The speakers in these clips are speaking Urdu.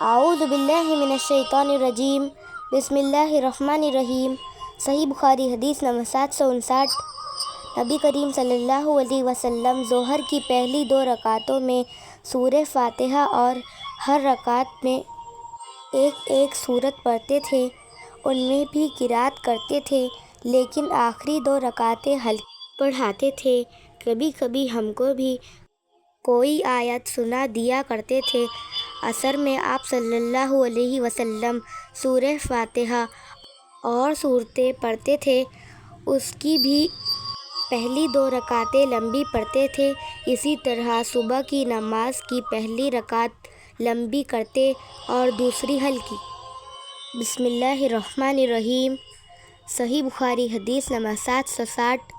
اعوذ باللہ من الشیطان الرجیم، بسم اللہ الرحمن الرحیم۔ صحیح بخاری حدیث نمبر 759۔ نبی کریم صلی اللہ علیہ وسلم ظہر کی پہلی 2 رکعتوں میں سورہ فاتحہ اور ہر رکعت میں ایک سورت پڑھتے تھے، ان میں بھی قرأت کرتے تھے، لیکن آخری 2 رکعتیں ہلکی پڑھاتے تھے۔ کبھی کبھی ہم کو بھی کوئی آیت سنا دیا کرتے تھے۔ عصر میں آپ صلی اللہ علیہ وسلم سورہ فاتحہ اور سورتیں پڑھتے تھے، اس کی بھی پہلی 2 رکعتیں لمبی پڑھتے تھے۔ اسی طرح صبح کی نماز کی پہلی رکعت لمبی کرتے اور دوسری ہلکی۔ بسم اللہ الرحمن الرحیم۔ صحیح بخاری حدیث نمبر 760۔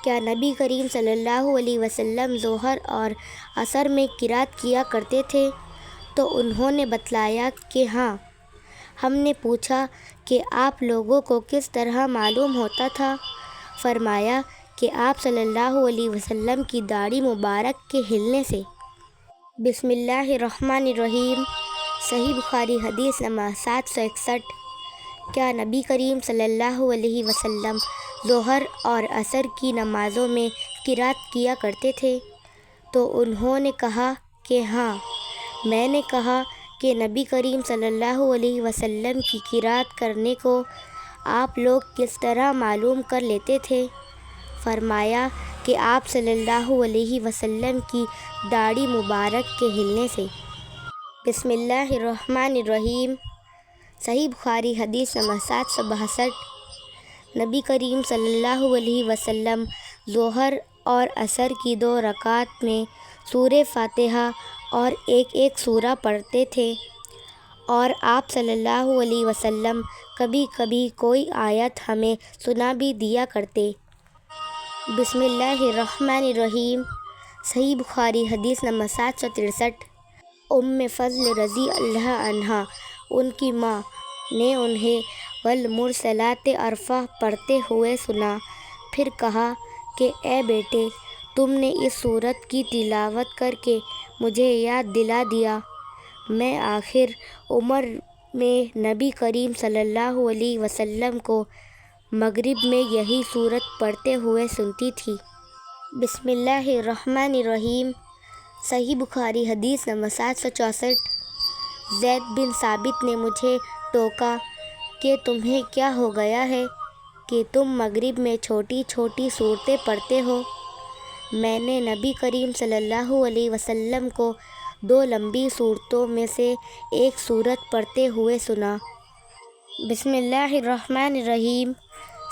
کیا نبی کریم صلی اللہ علیہ وسلم ظہر اور عصر میں قرأت کیا کرتے تھے؟ تو انہوں نے بتلایا کہ ہاں۔ ہم نے پوچھا کہ آپ لوگوں کو کس طرح معلوم ہوتا تھا؟ فرمایا کہ آپ صلی اللہ علیہ وسلم کی داڑھی مبارک کے ہلنے سے۔ بسم اللہ الرحمن الرحیم۔ صحیح بخاری حدیث نمبر 761۔ کیا نبی کریم صلی اللہ علیہ وسلم ظہر اور عصر کی نمازوں میں قرأت کیا کرتے تھے؟ تو انہوں نے کہا کہ ہاں۔ میں نے کہا کہ نبی کریم صلی اللہ علیہ وسلم کی قرأت کرنے کو آپ لوگ کس طرح معلوم کر لیتے تھے؟ فرمایا کہ آپ صلی اللہ علیہ وسلم کی داڑھی مبارک کے ہلنے سے۔ بسم اللہ الرحمن الرحیم۔ صحیح بخاری حدیث نمبر 762۔ نبی کریم صلی اللہ علیہ وسلم ظہر اور عصر کی 2 رکعت میں سورہ فاتحہ اور ایک سورہ پڑھتے تھے، اور آپ صلی اللہ علیہ وسلم کبھی کبھی کوئی آیت ہمیں سنا بھی دیا کرتے۔ بسم اللہ الرحمن الرحیم۔ صحیح بخاری حدیث نمبر 763۔ ام فضل رضی اللہ عنہا، ان کی ماں نے انہیں والمرسلات عرفہ پڑھتے ہوئے سنا، پھر کہا کہ اے بیٹے، تم نے اس سورت کی تلاوت کر کے مجھے یاد دلا دیا۔ میں آخر عمر میں نبی کریم صلی اللہ علیہ وسلم کو مغرب میں یہی سورت پڑھتے ہوئے سنتی تھی۔ بسم اللہ الرحمن الرحیم۔ صحیح بخاری حدیث نمبر 764۔ زید بن ثابت نے مجھے ٹوکا کہ تمہیں کیا ہو گیا ہے کہ تم مغرب میں چھوٹی چھوٹی سورتیں پڑھتے ہو؟ میں نے نبی کریم صلی اللہ علیہ وسلم کو 2 لمبی سورتوں میں سے ایک سورت پڑھتے ہوئے سنا۔ بسم اللہ الرحمن الرحیم۔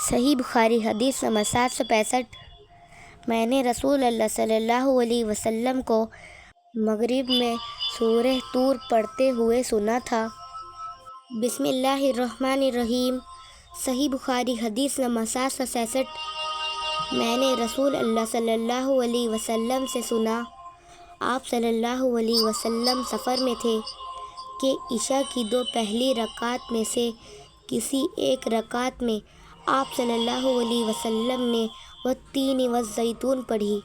صحیح بخاری حدیث نمبر 765۔ میں نے رسول اللہ صلی اللہ علیہ وسلم کو مغرب میں سورہ طور پڑھتے ہوئے سنا تھا۔ بسم اللہ الرحمن الرحیم۔ صحیح بخاری حدیث نمبر 766۔ میں نے رسول اللہ صلی اللہ علیہ وسلم سے سنا، آپ صلی اللہ علیہ وسلم سفر میں تھے کہ عشاء کی 2 پہلی رکعت میں سے کسی ایک رکعت میں آپ صلی اللہ علیہ وسلم نے والتین والزیتون پڑھی۔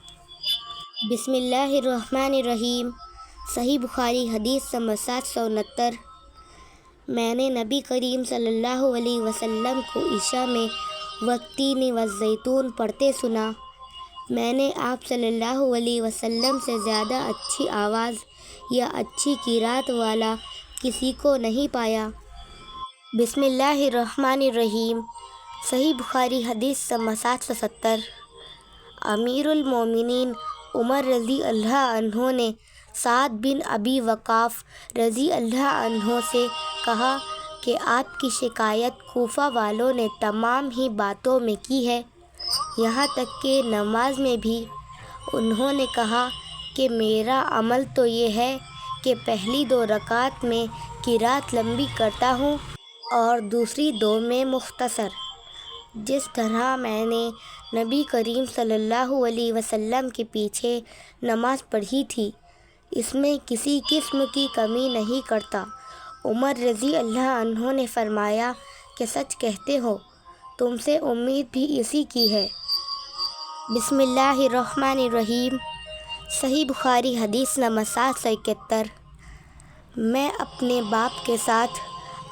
بسم اللہ الرحمن الرحیم۔ صحیح بخاری حدیث نمبر 769۔ میں نے نبی کریم صلی اللہ علیہ وسلم کو عشاء میں والتین والزیتون پڑھتے سنا۔ میں نے آپ صلی اللہ علیہ وسلم سے زیادہ اچھی آواز یا اچھی قرأت والا کسی کو نہیں پایا۔ بسم اللہ الرحمن الرحیم۔ صحیح بخاری حدیث نمبر 770۔ امیر المومنین عمر رضی اللہ عنہ نے سعد بن ابی وقاص رضی اللہ عنہ سے کہا کہ آپ کی شکایت کوفہ والوں نے تمام ہی باتوں میں کی ہے، یہاں تک کہ نماز میں بھی۔ انہوں نے کہا کہ میرا عمل تو یہ ہے کہ پہلی 2 رکعت میں قرأت لمبی کرتا ہوں اور دوسری 2 میں مختصر، جس طرح میں نے نبی کریم صلی اللہ علیہ وسلم کے پیچھے نماز پڑھی تھی، اس میں کسی قسم کی کمی نہیں کرتا۔ عمر رضی اللہ عنہ نے فرمایا کہ سچ کہتے ہو، تم سے امید بھی اسی کی ہے۔ بسم اللہ الرحمن الرحیم۔ صحیح بخاری حدیث نمبر 771۔ میں اپنے باپ کے ساتھ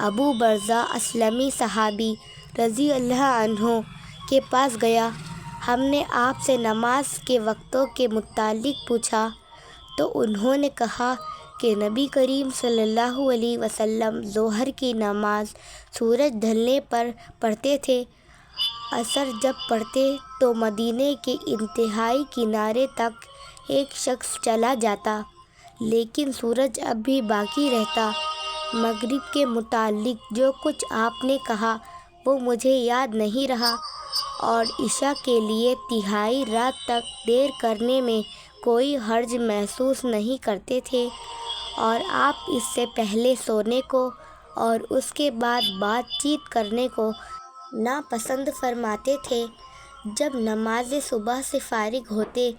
ابو برزہ اسلمی صحابی رضی اللہ عنہ کے پاس گیا۔ ہم نے آپ سے نماز کے وقتوں کے متعلق پوچھا تو انہوں نے کہا کہ نبی کریم صلی اللہ علیہ وسلم ظہر کی نماز سورج ڈھلنے پر پڑھتے تھے۔ عصر جب پڑھتے تو مدینے کے انتہائی کنارے تک ایک شخص چلا جاتا، لیکن سورج اب بھی باقی رہتا۔ مغرب کے متعلق جو کچھ آپ نے کہا وہ مجھے یاد نہیں رہا، اور عشاء کے لیے تہائی رات تک دیر کرنے میں کوئی حرج محسوس نہیں کرتے تھے، اور آپ اس سے پہلے سونے کو اور اس کے بعد بات چیت کرنے کو ناپسند فرماتے تھے۔ جب نماز صبح سے فارغ ہوتے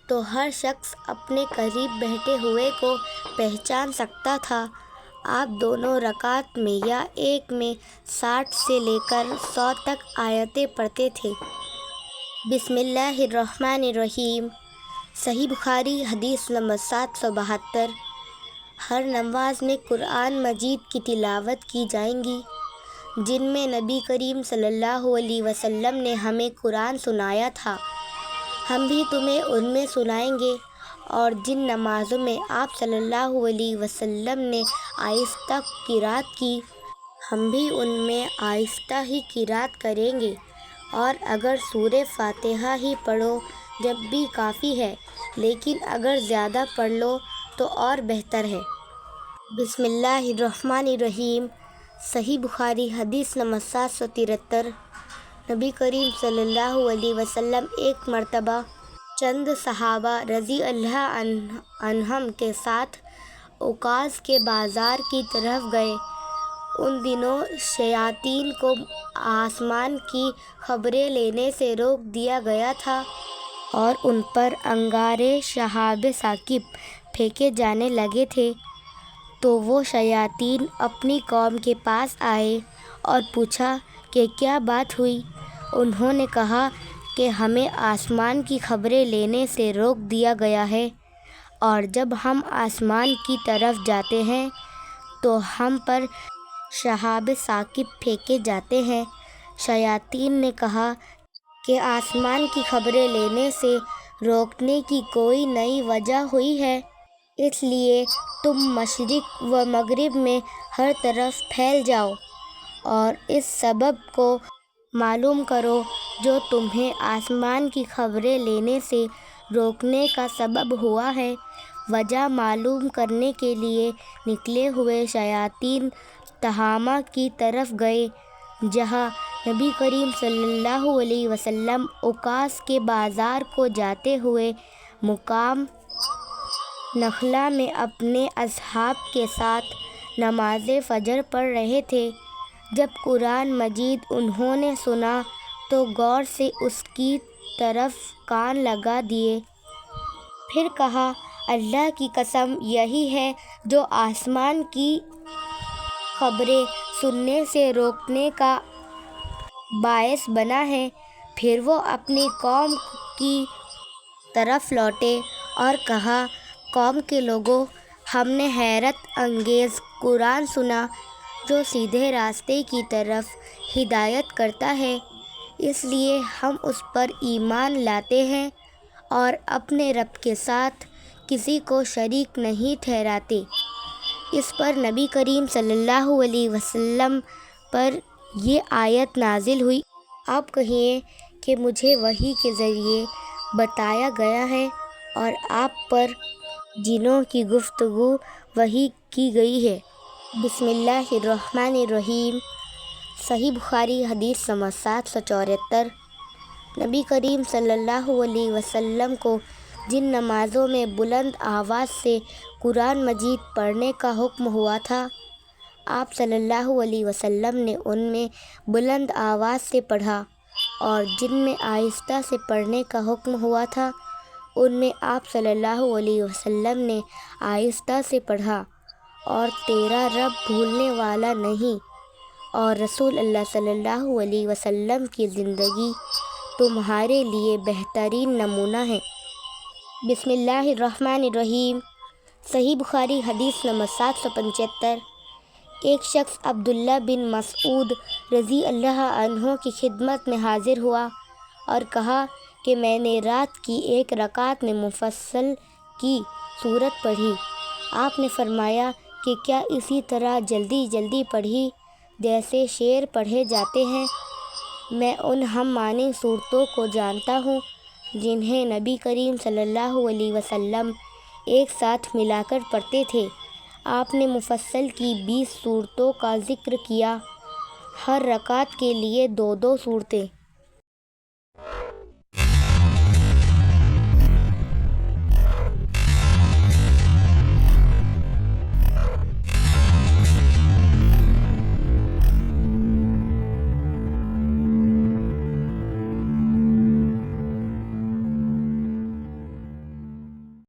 تو ہر شخص اپنے قریب بیٹھے ہوئے کو پہچان سکتا تھا۔ آپ دونوں رکعت میں یا ایک میں 60 سے لے کر 100 تک آیتیں پڑھتے تھے۔ بسم اللہ الرحمن الرحیم۔ صحیح بخاری حدیث نمبر 772۔ ہر نماز میں قرآن مجید کی تلاوت کی جائیں گی، جن میں نبی کریم صلی اللہ علیہ وسلم نے ہمیں قرآن سنایا تھا، ہم بھی تمہیں ان میں سنائیں گے، اور جن نمازوں میں آپ صلی اللہ علیہ وسلم نے آہستہ قرات کی، ہم بھی ان میں آہستہ ہی قرات کریں گے، اور اگر سورہ فاتحہ ہی پڑھو جب بھی کافی ہے، لیکن اگر زیادہ پڑھ لو تو اور بہتر ہے۔ بسم اللہ الرحمن الرحیم۔ صحیح بخاری حدیث نمبر 773۔ نبی کریم صلی اللہ علیہ وسلم ایک مرتبہ چند صحابہ رضی اللہ عنہم کے ساتھ عکاظ کے بازار کی طرف گئے۔ ان دنوں شیاطین کو آسمان کی خبریں لینے سے روک دیا گیا تھا، اور ان پر انگارے شہاب ثاقب پھینکے جانے لگے تھے۔ تو وہ شیاطین اپنی قوم کے پاس آئے اور پوچھا کہ کیا بات ہوئی؟ انہوں نے کہا کہ ہمیں آسمان کی خبریں لینے سے روک دیا گیا ہے، اور جب ہم آسمان کی طرف جاتے ہیں تو ہم پر شہاب ثاقب پھینکے جاتے ہیں۔ شیاطین نے کہا کہ آسمان کی خبریں لینے سے روکنے کی کوئی نئی وجہ ہوئی ہے، اس لیے تم مشرق و مغرب میں ہر طرف پھیل جاؤ اور اس سبب کو معلوم کرو جو تمہیں آسمان کی خبریں لینے سے روکنے کا سبب ہوا ہے۔ وجہ معلوم کرنے کے لیے نکلے ہوئے شیاطین تہامہ کی طرف گئے، جہاں نبی کریم صلی اللہ علیہ وسلم عکاظ کے بازار کو جاتے ہوئے مقام نخلہ میں اپنے اصحاب کے ساتھ نماز فجر پڑھ رہے تھے۔ جب قرآن مجید انہوں نے سنا تو غور سے اس کی طرف کان لگا دیے، پھر کہا اللہ کی قسم یہی ہے جو آسمان کی خبریں سننے سے روکنے کا باعث بنا ہے۔ پھر وہ اپنی قوم کی طرف لوٹے اور کہا قوم کے لوگوں، ہم نے حیرت انگیز قرآن سنا جو سیدھے راستے کی طرف ہدایت کرتا ہے، اس لیے ہم اس پر ایمان لاتے ہیں اور اپنے رب کے ساتھ کسی کو شریک نہیں ٹھہراتے۔ اس پر نبی کریم صلی اللہ علیہ وسلم پر یہ آیت نازل ہوئی۔ آپ کہیے کہ مجھے وحی کے ذریعے بتایا گیا ہے اور آپ پر جنوں کی گفتگو وحی کی گئی ہے۔ بسم اللہ الرحمن الرحیم۔ صحیح بخاری حدیث نمبر 774۔ نبی کریم صلی اللہ علیہ وسلم کو جن نمازوں میں بلند آواز سے قرآن مجید پڑھنے کا حکم ہوا تھا، آپ صلی اللہ علیہ وسلم نے ان میں بلند آواز سے پڑھا، اور جن میں آہستہ سے پڑھنے کا حکم ہوا تھا ان میں آپ صلی اللہ علیہ وسلم نے آہستہ سے پڑھا۔ اور تیرا رب بھولنے والا نہیں، اور رسول اللہ صلی اللہ علیہ وسلم کی زندگی تمہارے لیے بہترین نمونہ ہے۔ بسم اللہ الرحمن الرحیم۔ صحیح بخاری حدیث نمبر 775۔ ایک شخص عبداللہ بن مسعود رضی اللہ عنہ کی خدمت میں حاضر ہوا اور کہا کہ میں نے رات کی ایک رکعت میں مفصل کی سورت پڑھی۔ آپ نے فرمایا کہ کیا اسی طرح جلدی جلدی پڑھی جیسے شعر پڑھے جاتے ہیں؟ میں ان ہم معنی صورتوں کو جانتا ہوں جنہیں نبی کریم صلی اللہ علیہ وسلم ایک ساتھ ملا کر پڑھتے تھے۔ آپ نے مفصل کی 20 صورتوں کا ذکر کیا، ہر رکعت کے لیے 2 2 صورتیں۔